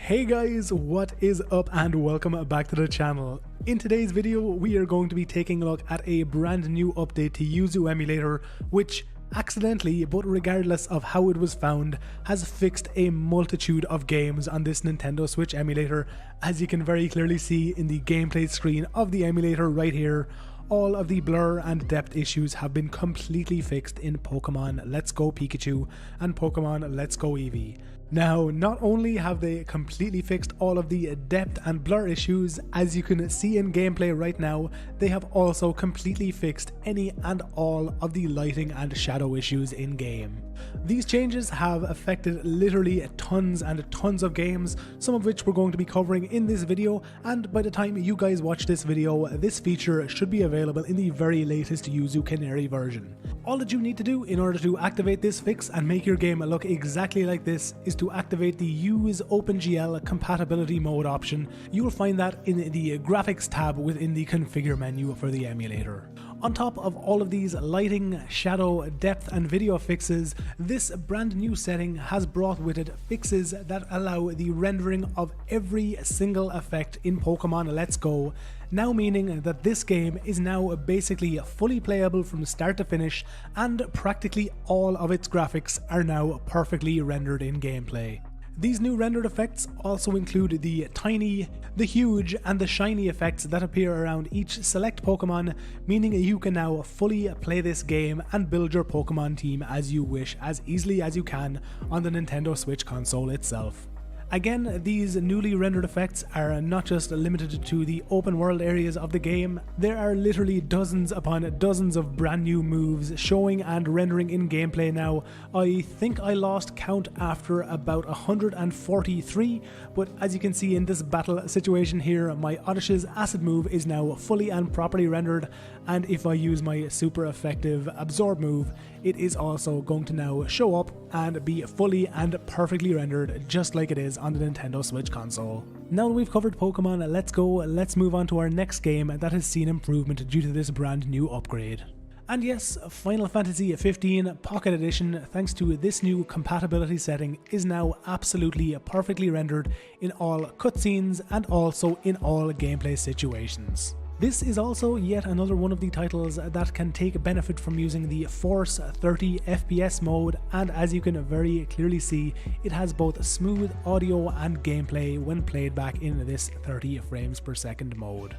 Hey guys, what is up and welcome back to the channel. In today's video we are going to be taking a look at a brand new update to Yuzu emulator which accidentally, but regardless of how it was found, has fixed a multitude of games on this Nintendo Switch emulator. As you can very clearly see in the gameplay screen of the emulator right here, all of the blur and depth issues have been completely fixed in Pokemon Let's Go Pikachu and Pokemon Let's Go Eevee. Now, not only have they completely fixed all of the depth and blur issues, as you can see in gameplay right now, they have also completely fixed any and all of the lighting and shadow issues in game. These changes have affected literally tons and tons of games, some of which we're going to be covering in this video, and by the time you guys watch this video, this feature should be available in the very latest Yuzu Canary version. All that you need to do in order to activate this fix and make your game look exactly like this is to activate the Use OpenGL compatibility mode option. You will find that in the graphics tab within the configure menu for the emulator. On top of all of these lighting, shadow, depth and video fixes, this brand new setting has brought with it fixes that allow the rendering of every single effect in Pokemon Let's Go, now meaning that this game is now basically fully playable from start to finish, and practically all of its graphics are now perfectly rendered in gameplay. These new rendered effects also include the tiny, the huge and the shiny effects that appear around each select Pokemon, meaning you can now fully play this game and build your Pokemon team as you wish as easily as you can on the Nintendo Switch console itself. Again, these newly rendered effects are not just limited to the open world areas of the game. There are literally dozens upon dozens of brand new moves showing and rendering in gameplay now. I think I lost count after about 143, but as you can see in this battle situation here, my Oddish's acid move is now fully and properly rendered, and if I use my super effective absorb move, it is also going to now show up and be fully and perfectly rendered just like it is on the Nintendo Switch console. Now that we've covered Pokemon Let's Go, let's move on to our next game that has seen improvement due to this brand new upgrade. And yes, Final Fantasy XV Pocket Edition, thanks to this new compatibility setting, is now absolutely perfectly rendered in all cutscenes and also in all gameplay situations. This is also yet another one of the titles that can take benefit from using the Force 30 FPS mode, and as you can very clearly see, it has both smooth audio and gameplay when played back in this 30 frames per second mode.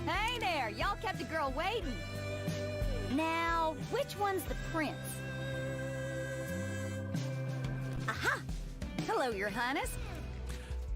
Hey there, y'all kept a girl waiting. Now, which one's the prince? Aha! Hello, Your Highness.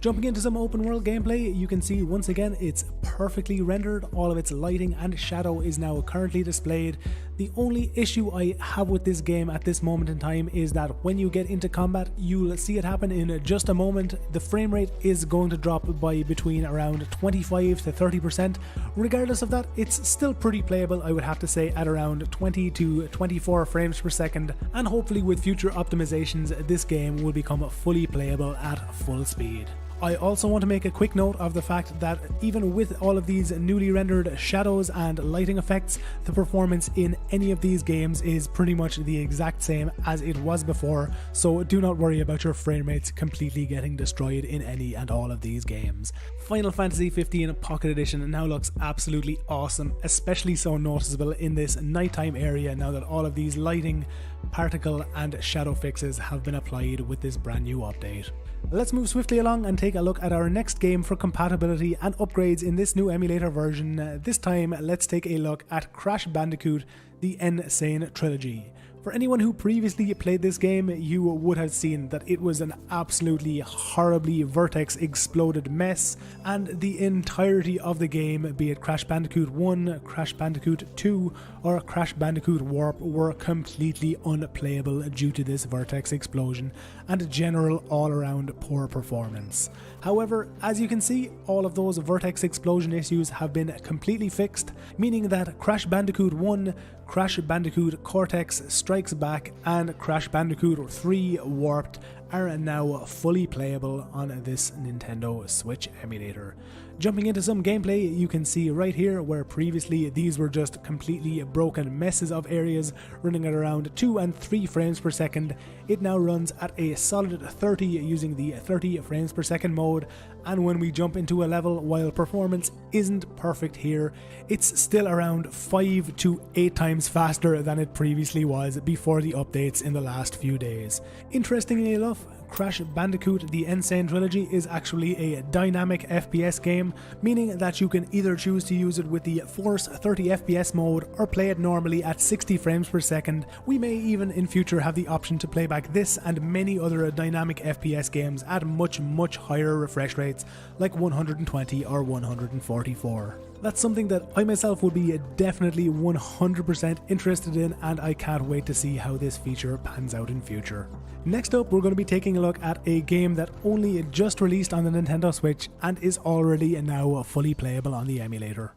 Jumping into some open world gameplay, you can see once again it's perfectly rendered, all of its lighting and shadow is now currently displayed. The only issue I have with this game at this moment in time is that when you get into combat, you'll see it happen in just a moment. The frame rate is going to drop by between around 25 to 30%. Regardless of that, it's still pretty playable, I would have to say, at around 20 to 24 frames per second, and hopefully with future optimizations this game will become fully playable at full speed. I also want to make a quick note of the fact that even with all of these newly rendered shadows and lighting effects, the performance in any of these games is pretty much the exact same as it was before, so do not worry about your frame rates completely getting destroyed in any and all of these games. Final Fantasy XV Pocket Edition now looks absolutely awesome, especially so noticeable in this nighttime area now that all of these lighting, particle and shadow fixes have been applied with this brand new update. Let's move swiftly along and take a look at our next game for compatibility and upgrades in this new emulator version. This time, let's take a look at Crash Bandicoot: The N. Sane Trilogy. For anyone who previously played this game, you would have seen that it was an absolutely horribly vertex exploded mess, and the entirety of the game, be it Crash Bandicoot 1, Crash Bandicoot 2 or Crash Bandicoot Warp, were completely unplayable due to this vertex explosion and general all-around poor performance. However, as you can see, all of those vertex explosion issues have been completely fixed, meaning that Crash Bandicoot 1, Crash Bandicoot Cortex Strikes Back and Crash Bandicoot 3 Warped are now fully playable on this Nintendo Switch emulator. Jumping into some gameplay, you can see right here where previously these were just completely broken messes of areas running at around 2 and 3 frames per second. It now runs at a solid 30 using the 30 frames per second mode, and when we jump into a level, while performance isn't perfect here, it's still around 5 to 8 times faster than it previously was before the updates in the last few days. Interestingly enough, Crash Bandicoot The Insane Trilogy is actually a dynamic FPS game, meaning that you can either choose to use it with the Force 30 FPS mode or play it normally at 60 frames per second. We may even in future have the option to play back this and many other dynamic FPS games at much higher refresh rates like 120 or 144. That's something that I myself would be definitely 100% interested in, and I can't wait to see how this feature pans out in future. Next up, we're going to be taking a look at a game that only just released on the Nintendo Switch and is already now fully playable on the emulator.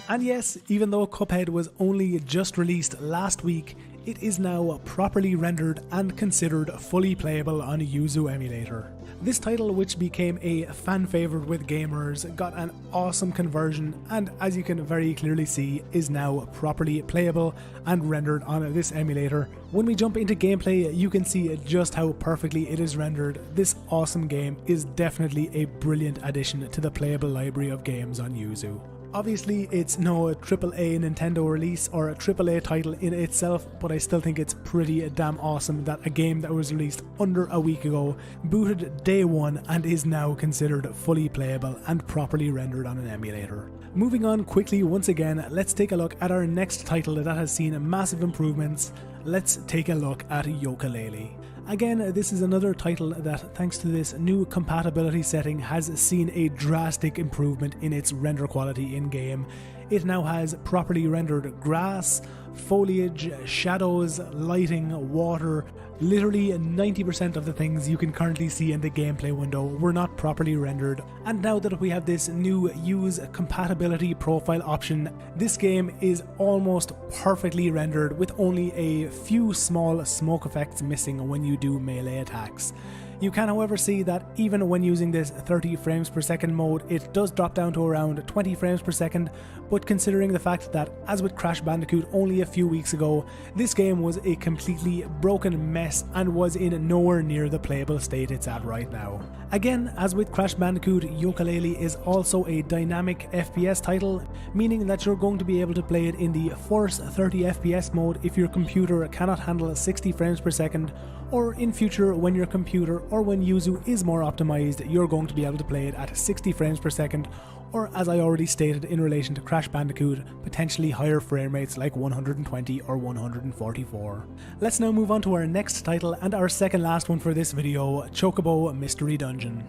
And yes, even though Cuphead was only just released last week, it is now properly rendered and considered fully playable on Yuzu emulator. This title, which became a fan favourite with gamers, got an awesome conversion and, as you can very clearly see, is now properly playable and rendered on this emulator. When we jump into gameplay, you can see just how perfectly it is rendered. This awesome game is definitely a brilliant addition to the playable library of games on Yuzu. Obviously, it's no AAA Nintendo release or a AAA title in itself, but I still think it's pretty damn awesome that a game that was released under a week ago booted day one and is now considered fully playable and properly rendered on an emulator. Moving on quickly once again, let's take a look at our next title that has seen massive improvements. Let's take a look at Yooka-Laylee. Again, this is another title that, thanks to this new compatibility setting, has seen a drastic improvement in its render quality in-game. It now has properly rendered grass, foliage, shadows, lighting, water. Literally 90% of the things you can currently see in the gameplay window were not properly rendered, and now that we have this new use compatibility profile option, this game is almost perfectly rendered with only a few small smoke effects missing when you do melee attacks. You can however see that even when using this 30 frames per second mode, it does drop down to around 20 frames per second, but considering the fact that, as with Crash Bandicoot only a few weeks ago, this game was a completely broken mess and was in nowhere near the playable state it's at right now. Again, as with Crash Bandicoot, Yooka-Laylee is also a dynamic FPS title, meaning that you're going to be able to play it in the Force 30 FPS mode if your computer cannot handle 60 frames per second, or in future when your computer or when Yuzu is more optimized, you're going to be able to play it at 60 frames per second, or as I already stated in relation to Crash Bandicoot, potentially higher frame rates like 120 or 144. Let's now move on to our next title and our second last one for this video, Chocobo Mystery Dungeon.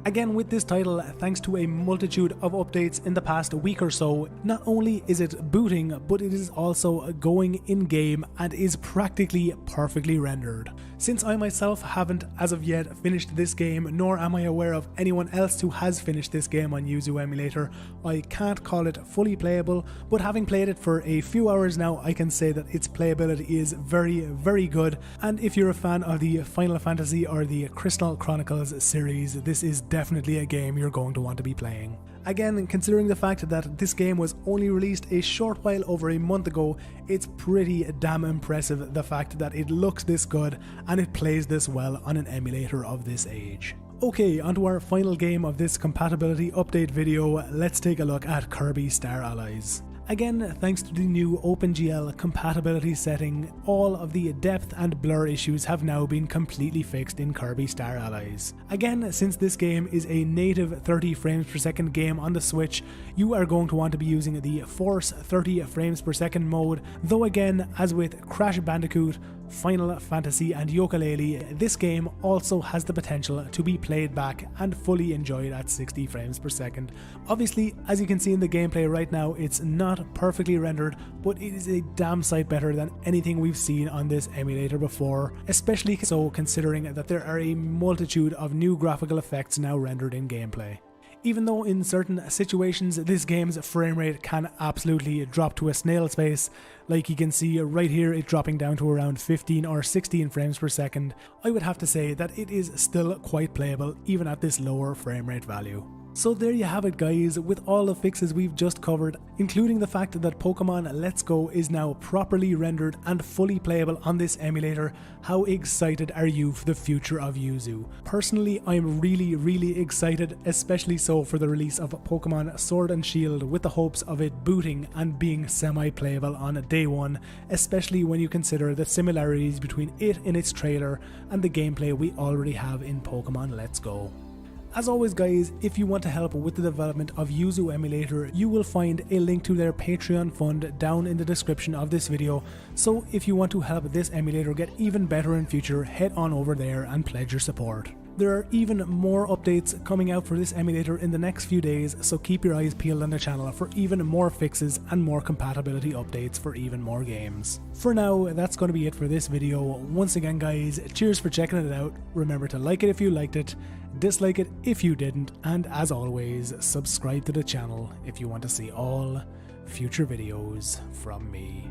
Again, with this title, thanks to a multitude of updates in the past week or so, not only is it booting, but it is also going in-game and is practically perfectly rendered. Since I myself haven't as of yet finished this game, nor am I aware of anyone else who has finished this game on Yuzu emulator, I can't call it fully playable, but having played it for a few hours now, I can say that its playability is very good, and if you're a fan of the Final Fantasy or the Crystal Chronicles series, this is definitely a game you're going to want to be playing. Again, considering the fact that this game was only released a short while over a month ago, it's pretty damn impressive the fact that it looks this good and it plays this well on an emulator of this age. Okay, onto our final game of this compatibility update video, let's take a look at Kirby Star Allies. Again, thanks to the new OpenGL compatibility setting, all of the depth and blur issues have now been completely fixed in Kirby Star Allies. Again, since this game is a native 30 frames per second game on the Switch, you are going to want to be using the Force 30 frames per second mode, though again, as with Crash Bandicoot, Final Fantasy and Yooka-Laylee, this game also has the potential to be played back and fully enjoyed at 60 frames per second. Obviously, as you can see in the gameplay right now, it's not perfectly rendered, but it is a damn sight better than anything we've seen on this emulator before, especially so considering that there are a multitude of new graphical effects now rendered in gameplay. Even though in certain situations this game's frame rate can absolutely drop to a snail's pace, like you can see right here it dropping down to around 15 or 16 frames per second, I would have to say that it is still quite playable even at this lower frame rate value. So there you have it guys, with all the fixes we've just covered, including the fact that Pokemon Let's Go is now properly rendered and fully playable on this emulator. How excited are you for the future of Yuzu? Personally, I'm really excited, especially so for the release of Pokemon Sword and Shield, with the hopes of it booting and being semi-playable on day one, especially when you consider the similarities between it in its trailer and the gameplay we already have in Pokemon Let's Go. As always guys, if you want to help with the development of Yuzu emulator, you will find a link to their Patreon fund down in the description of this video, so if you want to help this emulator get even better in future, head on over there and pledge your support. There are even more updates coming out for this emulator in the next few days, so keep your eyes peeled on the channel for even more fixes and more compatibility updates for even more games. For now, that's going to be it for this video. Once again guys, cheers for checking it out. Remember to like it if you liked it, dislike it if you didn't, and as always, subscribe to the channel if you want to see all future videos from me.